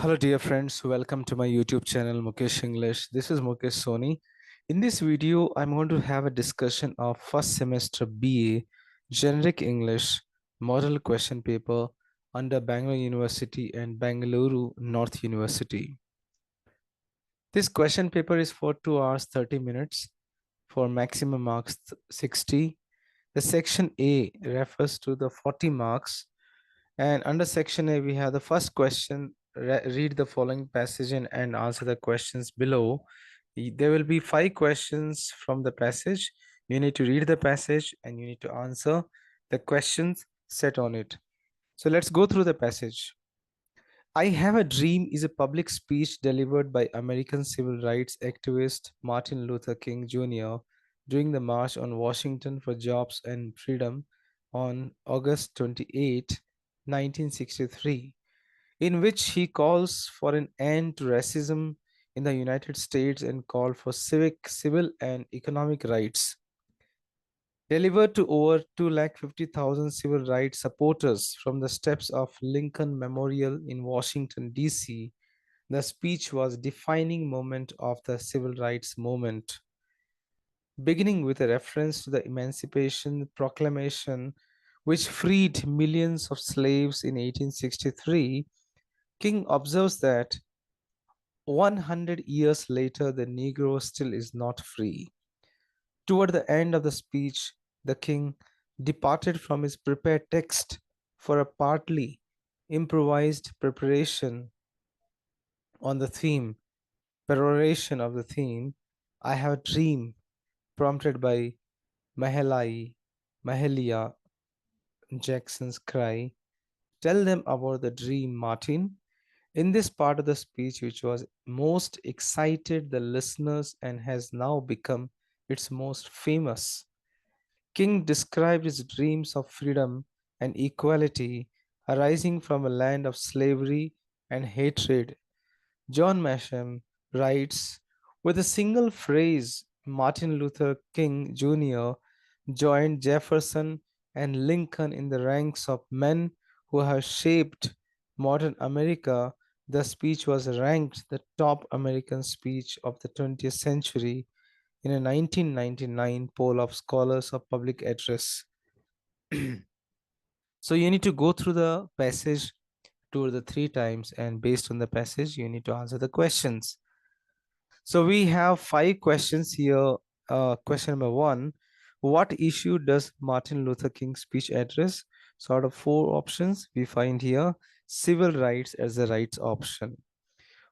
Hello, dear friends. Welcome to my YouTube channel, Mukesh English. This is Mukesh Soni. In this video, I'm going to have a discussion of first semester BA Generic English Model Question Paper under Bangalore University and Bangalore North University. This question paper is for 2 hours 30 minutes for maximum marks 60. The section A refers to the 40 marks, and under section A, we have the first question. Read the following passage and answer the questions below. There will be 5 questions from the passage. You need to read the passage and you need to answer the questions set on it. So let's go through the passage. I Have a Dream is a public speech delivered by American civil rights activist Martin Luther King Jr. during the March on Washington for Jobs and Freedom on August 28, 1963, in which he calls for an end to racism in the United States and called for civil, and economic rights. Delivered to over 250,000 civil rights supporters from the steps of Lincoln Memorial in Washington, D.C., the speech was a defining moment of the civil rights movement. Beginning with a reference to the Emancipation Proclamation, which freed millions of slaves in 1863, King observes that 100 years later, the Negro still is not free. Toward the end of the speech, the king departed from his prepared text for a partly improvised preparation on the theme, peroration of the theme, I Have a Dream, prompted by Mahalia Jackson's cry, Tell them about the dream, Martin. In this part of the speech, which was most excited the listeners and has now become its most famous, King described his dreams of freedom and equality arising from a land of slavery and hatred. John Masham writes, with a single phrase, Martin Luther King Jr. joined Jefferson and Lincoln in the ranks of men who have shaped modern America. The speech was ranked the top American speech of the 20th century in a 1999 poll of scholars of public address. So you need to go through the passage two or the 3 times, and based on the passage, you need to answer the questions. So we have 5 questions here. Question number 1, what issue does Martin Luther King's speech address? So out of 4 options, we find here civil rights as the rights option.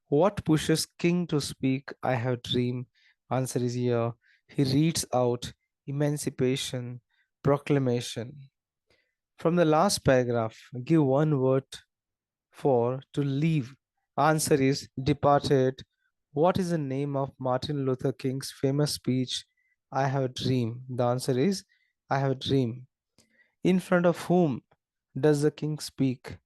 What pushes King to speak I Have Dream? Answer is here. He reads out Emancipation Proclamation. From the last paragraph, give one word for to leave. Answer is departed. What is the name of Martin Luther King's famous speech, I Have a Dream? The answer is I Have a Dream. In front of whom does the king speak?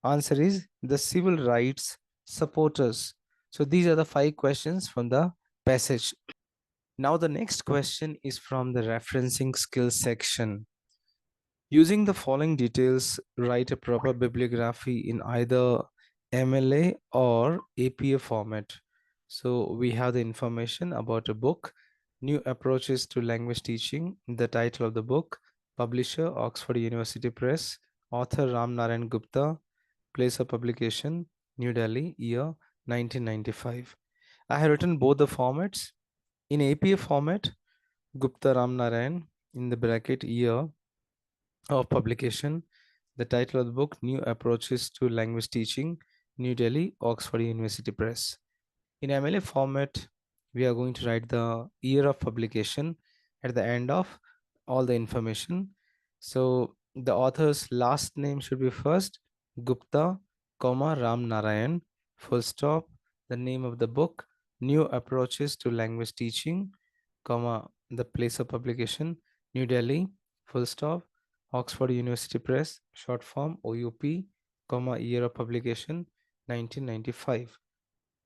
Answer is the civil rights supporters. So these are the 5 questions from the passage. Now the next question is from the referencing skills section. Using the following details, write a proper bibliography in either MLA or APA format. So we have the information about a book, New Approaches to Language Teaching, the title of the book, publisher Oxford University Press, author Ram Narayan Gupta, place of publication, New Delhi, year 1995. I have written both the formats. In APA format, Gupta Ram Narayan, in the bracket year of publication, the title of the book, New Approaches to Language Teaching, New Delhi, Oxford University Press. In MLA format, we are going to write the year of publication at the end of all the information. So the author's last name should be first, Gupta, comma, Ram Narayan, full stop, the name of the book, New Approaches to Language Teaching, comma, the place of publication, New Delhi, full stop, Oxford University Press, short form OUP, comma, year of publication, 1995.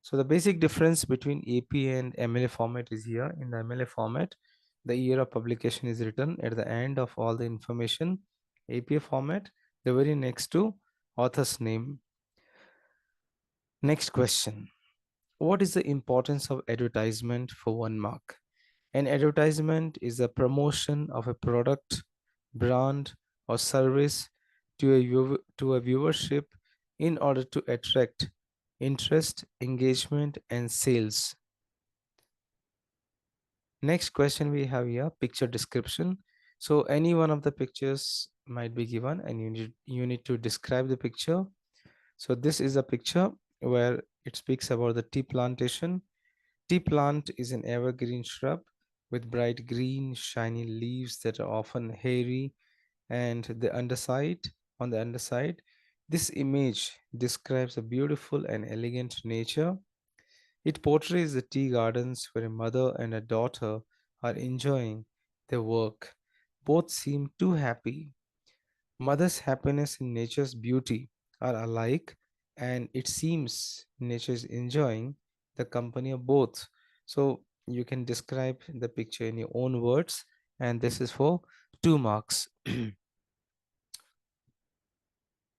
So the basic difference between AP and MLA format is here. In the MLA format, the year of publication is written at the end of all the information. APA format, the very next to author's name. Next question. What is the importance of advertisement for 1 mark? An advertisement is a promotion of a product, brand, or service to a viewership in order to attract interest, engagement, and sales. Next question we have here, picture description. So any one of the pictures might be given and you need to describe the picture. So this is a picture where it speaks about the tea plantation. Tea plant is an evergreen shrub with bright green, shiny leaves that are often hairy, and on the underside, this image describes a beautiful and elegant nature. It portrays the tea gardens where a mother and a daughter are enjoying their work. Both seem too happy. Mother's happiness and nature's beauty are alike, and it seems nature is enjoying the company of both. So you can describe the picture in your own words, and this is for 2 marks.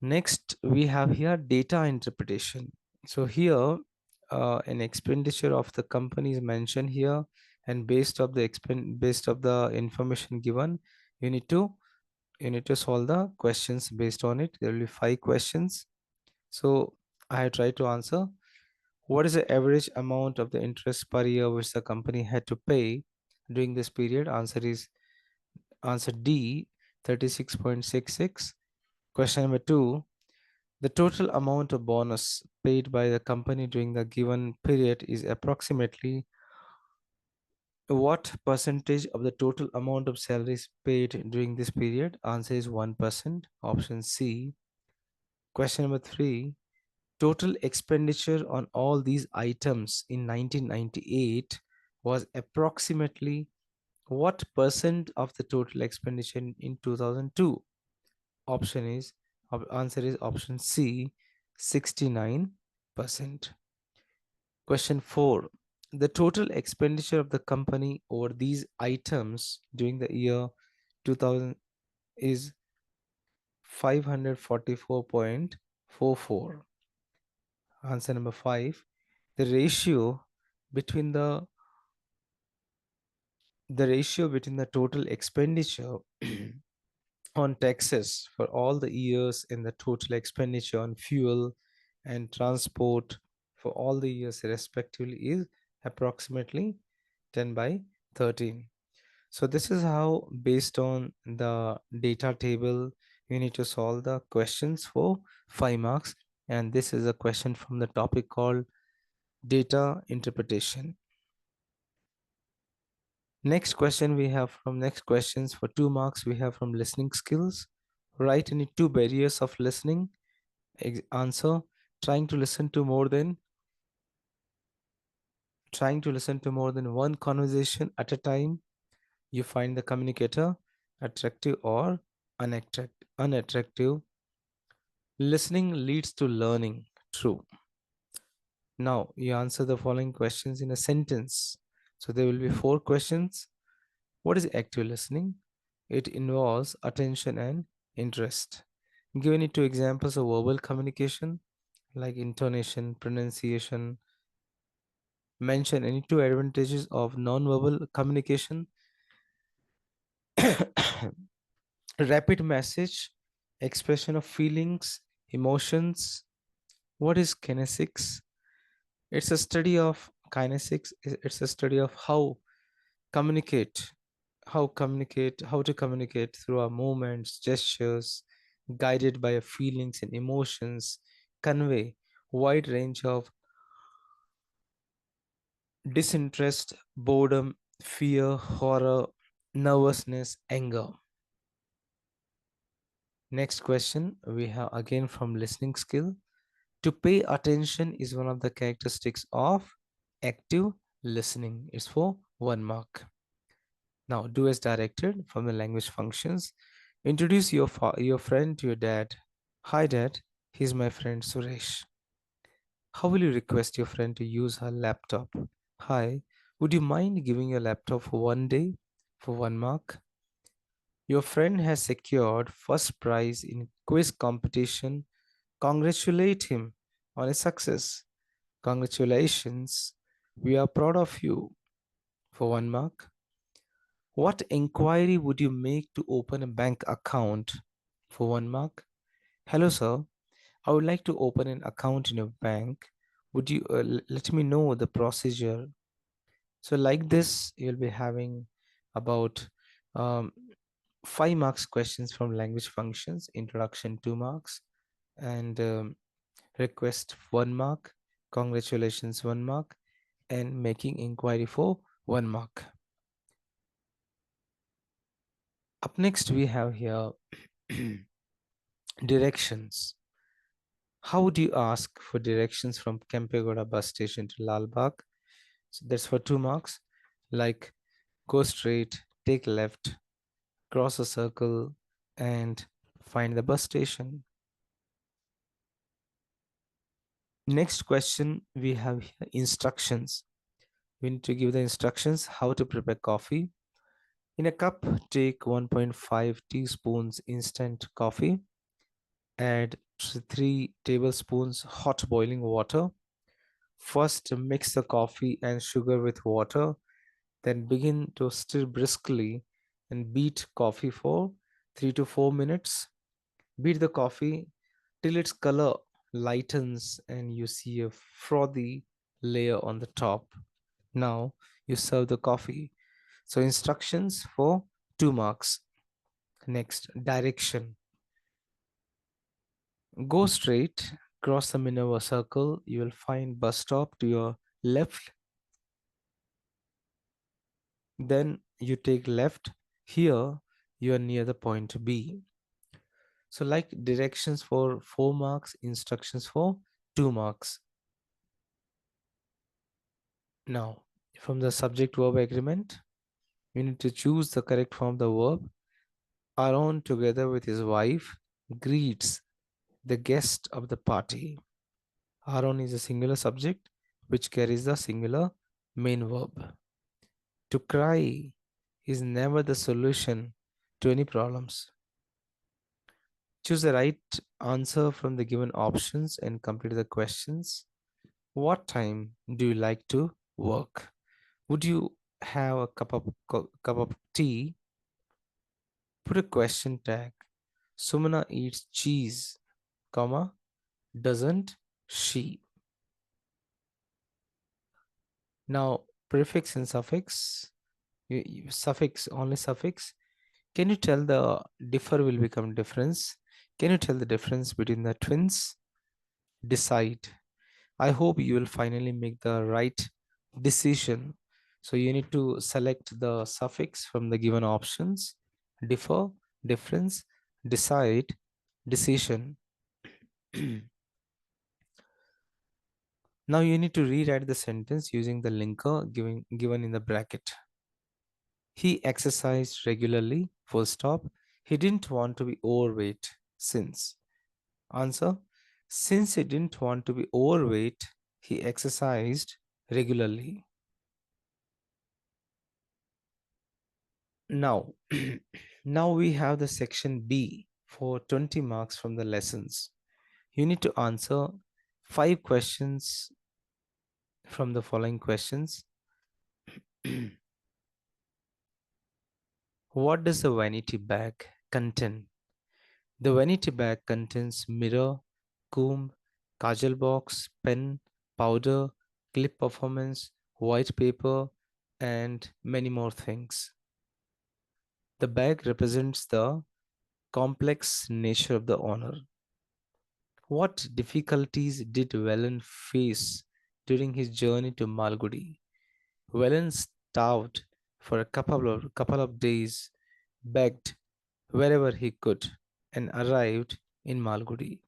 Next, we have here data interpretation. So here, an expenditure of the company is mentioned here, and based of the information given, you need to solve the questions based on it. There will be 5 questions. So I try to answer. What is the average amount of the interest per year which the company had to pay during this period? Answer D, 36.66. Question number 2. The total amount of bonus paid by the company during the given period is approximately what percentage of the total amount of salaries paid during this period? Answer is 1%. Option C. Question number 3. Total expenditure on all these items in 1998 was approximately what percent of the total expenditure in 2002? Answer is option C, 69%. Question 4. The total expenditure of the company over these items during the year 2000 is 544.44. Answer number 5. The ratio between the total expenditure on taxes for all the years and the total expenditure on fuel and transport for all the years respectively is approximately 10 by 13. So this is how, based on the data table, you need to solve the questions for 5 marks. And this is a question from the topic called data interpretation. Next questions for 2 marks we have from listening skills. Write any 2 barriers of listening. Answer: trying to listen to more than one conversation at a time. You find the communicator attractive or unattractive. Listening leads to learning. True. Now you answer the following questions in a sentence. So there will be 4 questions. What is active listening? It involves attention and interest. Give any 2 examples of verbal communication like intonation, pronunciation. Mention any 2 advantages of non-verbal communication. Rapid message, expression of feelings, emotions. What is kinesics? It's a study of kinesics. It's a study of communicate, how to communicate through our movements, gestures, guided by our feelings and emotions, convey wide range of disinterest, boredom, fear, horror, nervousness, anger. Next question we have again from listening skill. To pay attention is one of the characteristics of active listening. It's for 1 mark. Now do as directed from the language functions. Introduce your friend to your dad. Hi dad, he's my friend Suresh. How will you request your friend to use her laptop? Hi, would you mind giving your laptop for 1 day for 1 mark? Your friend has secured first prize in quiz competition. Congratulate him on his success. Congratulations. We are proud of you. For 1 mark. What inquiry would you make to open a bank account? For 1 mark. Hello, sir. I would like to open an account in your bank. Would you let me know the procedure? So, like this, you'll be having about um, 5 marks questions from language functions, introduction 2 marks, and request 1 mark, congratulations 1 mark, and making inquiry for 1 mark. Up next, we have here directions. How would you ask for directions from Kempegoda bus station to Lalbagh? So that's for 2 marks. Like go straight, take left, cross a circle, and find the bus station. Next question we have here instructions. We need to give the instructions how to prepare coffee. In a cup, take 1.5 teaspoons instant coffee. Add 3 tablespoons hot boiling water. First, mix the coffee and sugar with water, then begin to stir briskly and beat coffee for 3 to 4 minutes. Beat the coffee till its color lightens and you see a frothy layer on the top. Now you serve the coffee. So instructions for 2 marks. Next, direction. Go straight, cross the Minerva circle. You will find bus stop to your left. Then you take left. Here you are near the point B. So like directions for 4 marks, instructions for 2 marks. Now from the subject verb agreement, you need to choose the correct form of the verb. Aaron together with his wife greets the guest of the party. Aaron is a singular subject which carries the singular main verb. To cry is never the solution to any problems. Choose the right answer from the given options and complete the questions. What time do you like to work? Would you have a cup of tea? Put a question tag. Sumana eats cheese, comma, doesn't she? Now, prefix and suffix, suffix, only suffix. Can you tell the differ will become difference? Can you tell the difference between the twins? Decide. I hope you will finally make the right decision. So you need to select the suffix from the given options. Differ, difference, decide, decision. Now you need to rewrite the sentence using the linker given in the bracket. He exercised regularly, full stop. He didn't want to be overweight since. Answer. Since he didn't want to be overweight, he exercised regularly. Now, now we have the section B for 20 marks from the lessons. You need to answer 5 questions from the following questions. What does the vanity bag contain? The vanity bag contains mirror, comb, kajal box, pen, powder, clip performance, white paper, and many more things. The bag represents the complex nature of the honor. What difficulties did Velen face during his journey to Malgudi? Velen starved for a couple of days, begged wherever he could, and arrived in Malgudi.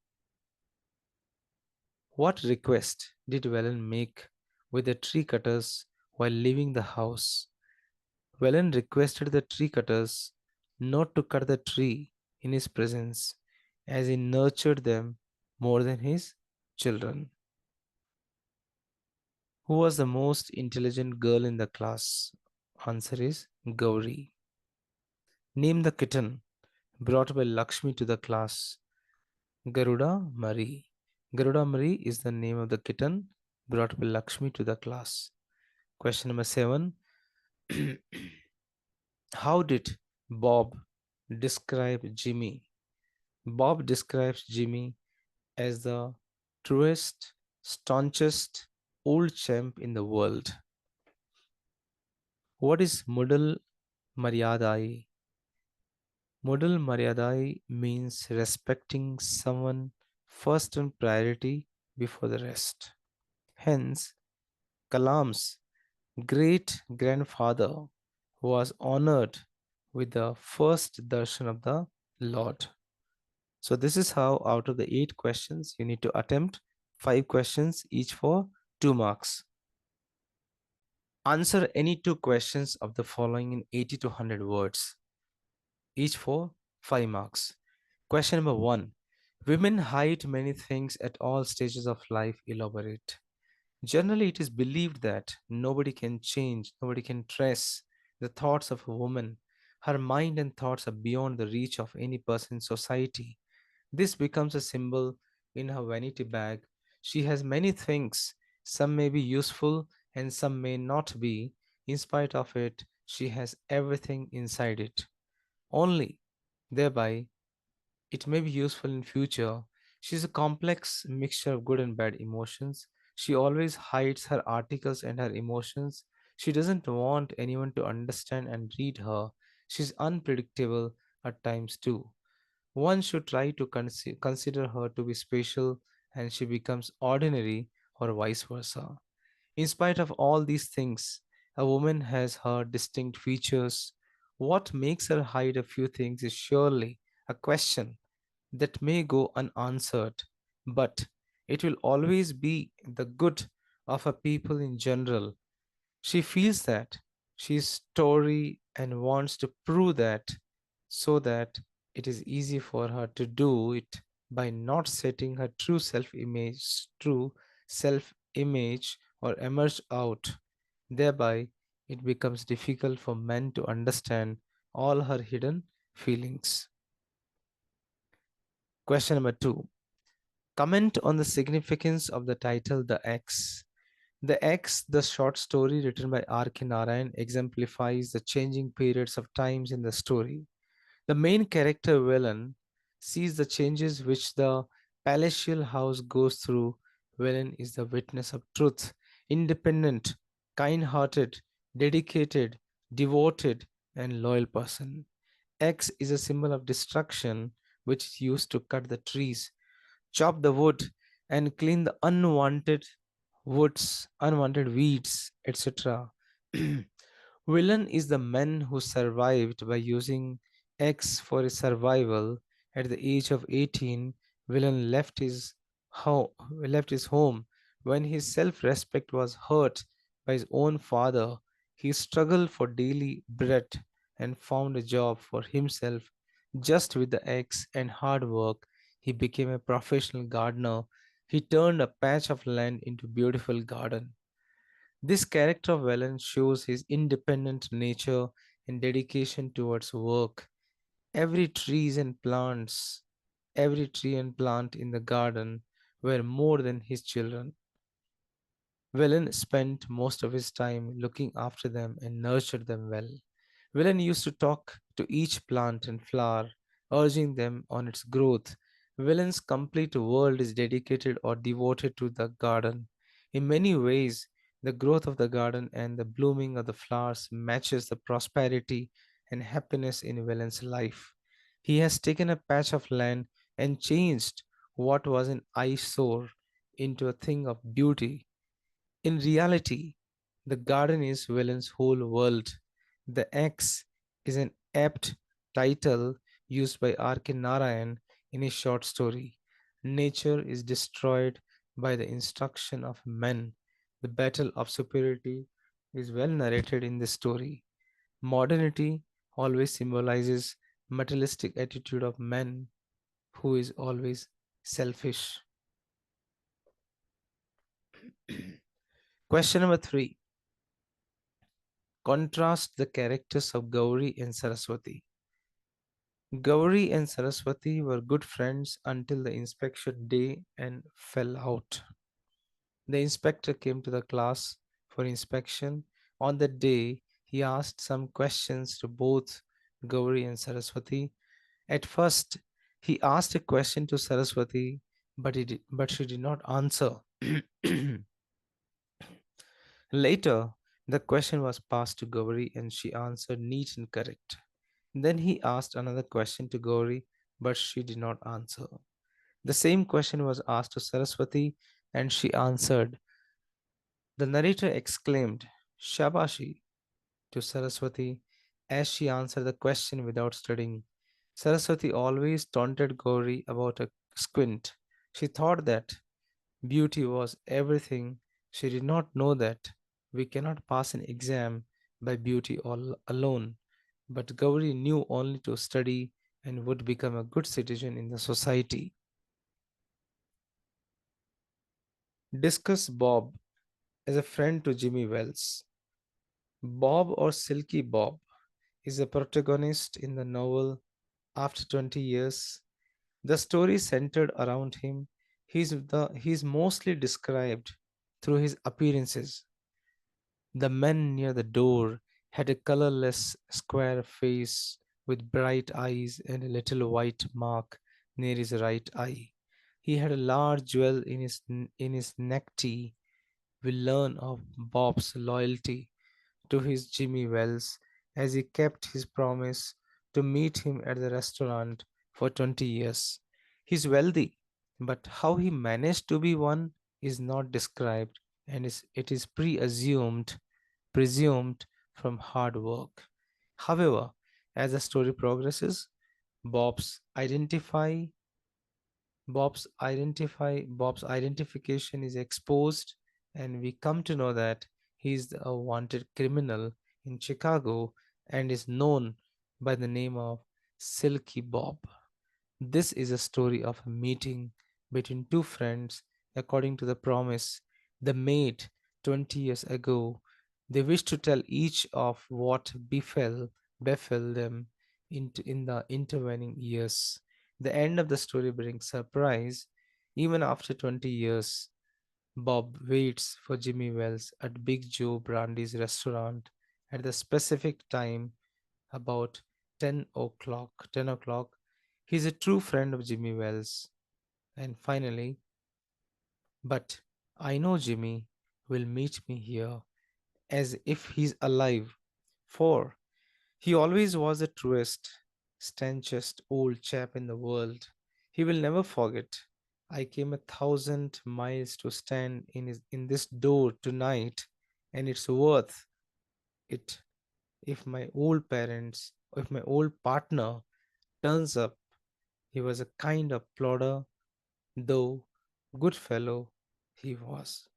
What request did Velen make with the tree cutters while leaving the house? Velen requested the tree cutters not to cut the tree in his presence, as he nurtured them more than his children. Who was the most intelligent girl in the class? Answer is Gowri. Name the kitten brought by Lakshmi to the class. Garuda Mari. Garuda Mari is the name of the kitten brought Lakshmi to the class. Question number 7. How did Bob describe Jimmy? Bob describes Jimmy as the truest, staunchest old champ in the world. What is Mudal Maryadai? Mudal Maryadai means respecting someone first in priority before the rest. Hence, Kalam's great grandfather was honored with the first darshan of the Lord. So, this is how, out of the 8 questions, you need to attempt 5 questions, each for 2 marks. Answer any 2 questions of the following in 80 to 100 words, each for 5 marks. Question number 1. Women hide many things at all stages of life. Elaborate. Generally, it is believed that nobody can change, nobody can trace the thoughts of a woman. Her mind and thoughts are beyond the reach of any person in society. This becomes a symbol in her vanity bag. She has many things, some may be useful and some may not be. In spite of it, she has everything inside it. Only thereby it may be useful in future. She is a complex mixture of good and bad emotions. She always hides her articles and her emotions. She doesn't want anyone to understand and read her. She's unpredictable at times too. One should try to consider her to be special and she becomes ordinary or vice versa. In spite of all these things, a woman has her distinct features. What makes her hide a few things is surely a question that may go unanswered, but it will always be the good of a people in general. She feels that she is story and wants to prove that, so that it is easy for her to do it by not setting her true self image or emerge out. Thereby, it becomes difficult for men to understand all her hidden feelings. Question number 2. Comment on the significance of the title The X. The X, the short story written by R.K. Narayan, exemplifies the changing periods of times in the story. The main character, Villain, sees the changes which the palatial house goes through. Villain is the witness of truth, independent, kind hearted, dedicated, devoted, and loyal person. X is a symbol of destruction, which is used to cut the trees, chop the wood, and clean the unwanted weeds, etc. Villain is the man who survived by using X for his survival. At the age of 18, Villain left his home when his self-respect was hurt by his own father. He struggled for daily bread and found a job for himself. Just with the X and hard work, he became a professional gardener. He turned a patch of land into a beautiful garden. This character of Valen shows his independent nature and dedication towards work. Every trees and plants, every tree and plant in the garden were more than his children. Velen spent most of his time looking after them and nurtured them well. Velen used to talk to each plant and flower, urging them on its growth. Velen's complete world is dedicated or devoted to the garden. In many ways, the growth of the garden and the blooming of the flowers matches the prosperity and happiness in Velen's life. He has taken a patch of land and changed what was an eyesore into a thing of beauty. In reality, the garden is Willen's whole world. The X is an apt title used by R.K. Narayan in his short story. Nature is destroyed by the instruction of men. The battle of superiority is well narrated in this story. Modernity always symbolizes materialistic attitude of men who is always selfish. Question number 3. Contrast the characters of Gowri and Saraswathi. Gowri and Saraswathi were good friends until the inspection day and fell out. The inspector came to the class for inspection. On that day, he asked some questions to both Gowri and Saraswati. At first, he asked a question to Saraswati, but she did not answer. Later, the question was passed to Gauri and she answered neat and correct. Then he asked another question to Gauri, but she did not answer. The same question was asked to Saraswati and she answered. The narrator exclaimed, Shabashi, to Saraswati as she answered the question without studying. Saraswati always taunted Gauri about a squint. She thought that beauty was everything. She did not know that we cannot pass an exam by beauty alone, but Gauri knew only to study and would become a good citizen in the society. Discuss Bob as a friend to Jimmy Wells. Bob or Silky Bob is the protagonist in the novel After 20 Years. The story centered around him. He's mostly described through his appearances. The man near the door had a colorless, square face with bright eyes and a little white mark near his right eye. He had a large jewel in his necktie. We learn of Bob's loyalty to his Jimmy Wells as he kept his promise to meet him at the restaurant for 20 years. He's wealthy, but how he managed to be one is not described and it is presumed from hard work. However, as the story progresses, Bob's identify Bob's identification is exposed, and we come to know that he is a wanted criminal in Chicago and is known by the name of Silky Bob. This is a story of a meeting between two friends according to the promise they made 20 years ago. They wish to tell each of what befell them in the intervening years. The end of the story brings surprise. Even after 20 years, Bob waits for Jimmy Wells at Big Joe Brandy's restaurant at the specific time about 10 o'clock. He's a true friend of Jimmy Wells. And finally, but I know Jimmy will meet me here as if he's alive. For he always was the truest, stanchest old chap in the world. He will never forget. I came 1,000 miles to stand in this door tonight, and it's worth it if my old partner turns up. He was a kind of plodder, though good fellow he was.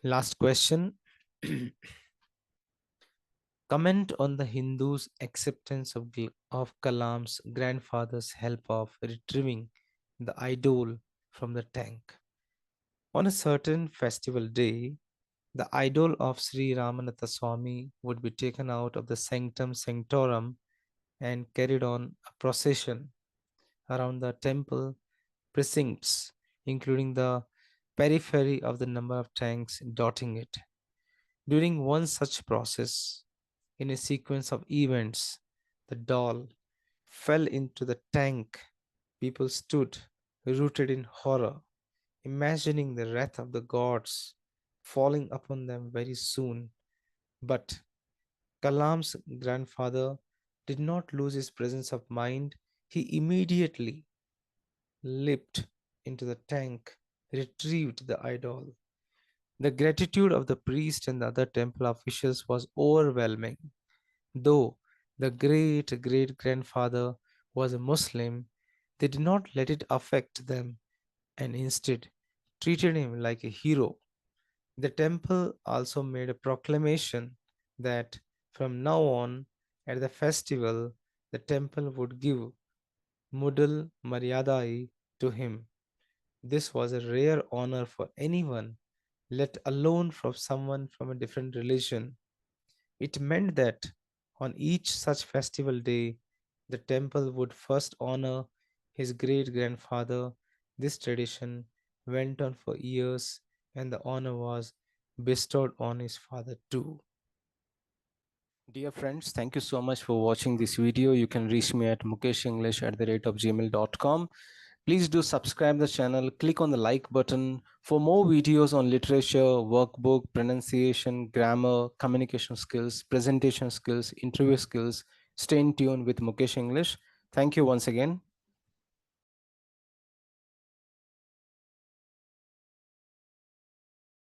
Last question. Comment on the Hindus' acceptance of Kalam's grandfather's help of retrieving the idol from the tank. On a certain festival day, the idol of Sri Ramanatha Swami would be taken out of the sanctum sanctorum and carried on a procession around the temple precincts, including the periphery of the number of tanks dotting it. During one such process, in a sequence of events, the doll fell into the tank. People stood, rooted in horror, imagining the wrath of the gods falling upon them very soon. But Kalam's grandfather did not lose his presence of mind. He immediately leaped into the tank, retrieved the idol. The gratitude of the priest and the other temple officials was overwhelming. Though the great great grandfather was a Muslim, they did not let it affect them and instead treated him like a hero. The temple also made a proclamation that from now on, at the festival, the temple would give Mudal Maryadai to him. This was a rare honor for anyone, let alone from someone from a different religion. It meant that on each such festival day, the temple would first honor his great grandfather, This tradition went on for years, and the honor was bestowed on his father too. Dear friends, thank you so much for watching this video. You can reach me at mukeshenglish@gmail.com. Please do subscribe the channel, click on the like button for more videos on literature, workbook, pronunciation, grammar, communication skills, presentation skills, interview skills. Stay in tune with Mukesh English. Thank you once again.